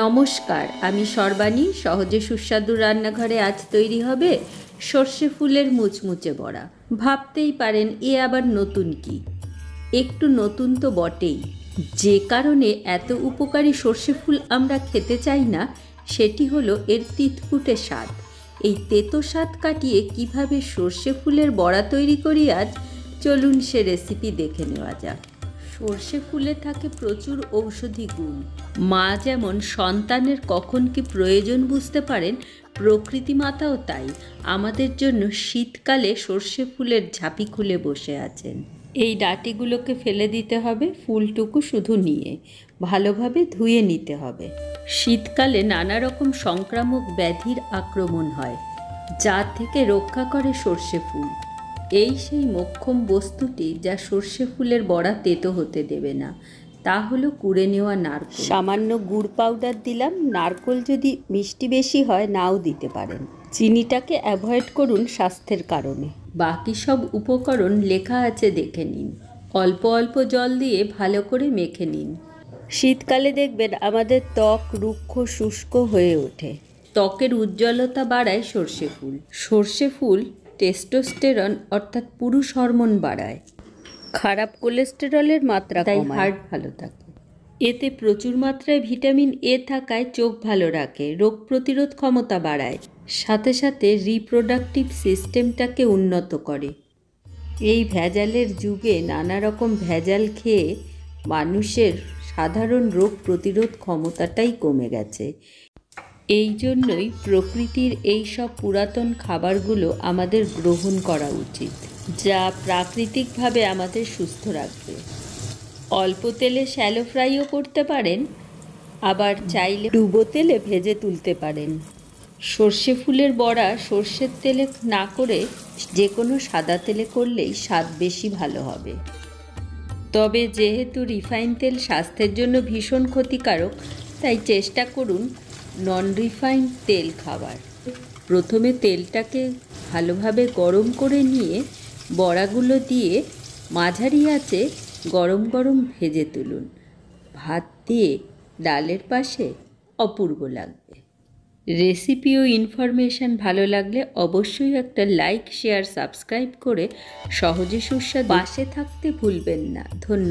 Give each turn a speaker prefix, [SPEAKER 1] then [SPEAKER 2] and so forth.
[SPEAKER 1] নমস্কার, আমি সর্বাণী। সহজে সুস্বাদু রান্নাঘরে আজ তৈরি হবে সর্ষে ফুলের মুচমুচে বড়া। ভাবতেই পারেন এ আবার নতুন কি? একটু নতুন তো বটেই। যে কারণে এত উপকারী সর্ষে ফুল আমরা খেতে চাই না সেটি হলো এর তিতকুটে স্বাদ। এই তেতো স্বাদ কাটিয়ে কিভাবে সর্ষে ফুলের বড়া তৈরি করি আজ চলুন সে রেসিপি দেখে নেওয়া যাক। সর্ষে ফুলে থাকে প্রচুর ঔষধি গুণ। মা যেমন সন্তানের কখন কি প্রয়োজন বুঝতে পারেন, প্রকৃতি মাতাও তাই আমাদের জন্য শীতকালে সর্ষে ফুলের ঝাঁপি খুলে বসে আছেন। এই ডাঁটিগুলোকে ফেলে দিতে হবে, ফুলটুকু শুধু নিয়ে ভালোভাবে ধুয়ে নিতে হবে। শীতকালে নানা রকম সংক্রামক ব্যাধির আক্রমণ হয়, যা থেকে রক্ষা করে সর্ষে ফুল। এই সেই মোক্ষম বস্তুটি যা সর্ষে ফুলের বড়া তেতো হতে দেবে না, তা হলো কুড়ে নেওয়া নারকেল। সামান্য গুড় পাউডার দিলাম, নারকেল যদি মিষ্টি বেশি হয় নাও দিতে পারেন। চিনিটাকে অ্যাভয়েড করুন স্বাস্থ্যের কারণে। বাকি সব উপকরণ লেখা আছে, দেখে নিন। অল্প অল্প জল দিয়ে ভালো করে মেখে নিন। শীতকালে দেখবেন আমাদের ত্বক রুক্ষ শুষ্ক হয়ে ওঠে। ত্বকের উজ্জ্বলতা বাড়ায় সর্ষে ফুল। সর্ষে ফুল টেস্টোস্টেরন অর্থাৎ পুরুষ হরমোন বাড়ায়। খারাপ কোলেস্টেরলের মাত্রা তাই হার্ট ভালো থাকে। এতে প্রচুর মাত্রায় ভিটামিন এ থাকায় চোখ ভালো রাখে, রোগ প্রতিরোধ ক্ষমতা বাড়ায়, সাথে সাথে রিপ্রোডাক্টিভ সিস্টেমটাকে উন্নত করে। এই ভেজালের যুগে নানা রকম ভেজাল খেয়ে মানুষের সাধারণ রোগ প্রতিরোধ ক্ষমতাটাই কমে গেছে। এই জন্যই প্রকৃতির এই সব পুরাতন খাবারগুলো আমাদের গ্রহণ করা উচিত, যা প্রাকৃতিকভাবে আমাদের সুস্থ রাখবে। অল্প তেলে শ্যালো ফ্রাইও করতে পারেন, আবার চাইলে ডুবো তেলে ভেজে তুলতে পারেন। সর্ষে ফুলের বড়া সর্ষের তেলে না করে যে কোনো সাদা তেলে করলেই স্বাদ বেশি ভালো হবে। তবে যেহেতু রিফাইন তেল স্বাস্থ্যের জন্য ভীষণ ক্ষতিকারক, তাই চেষ্টা করুন নন রিফাইন্ড তেল খাবার। প্রথমে তেলটাকে ভালোভাবে গরম করে নিয়ে বড়াগুলো দিয়ে মাঝারি আঁচে গরম গরম ভেজে তুলুন। ভাত দিয়ে ডালের পাশে অপূর্ব লাগবে। রেসিপি ও ইনফরমেশান ভালো লাগলে অবশ্যই একটা লাইক, শেয়ার, সাবস্ক্রাইব করে সহজে সুস্বাদু পাশে থাকতে ভুলবেন না। ধন্যবাদ।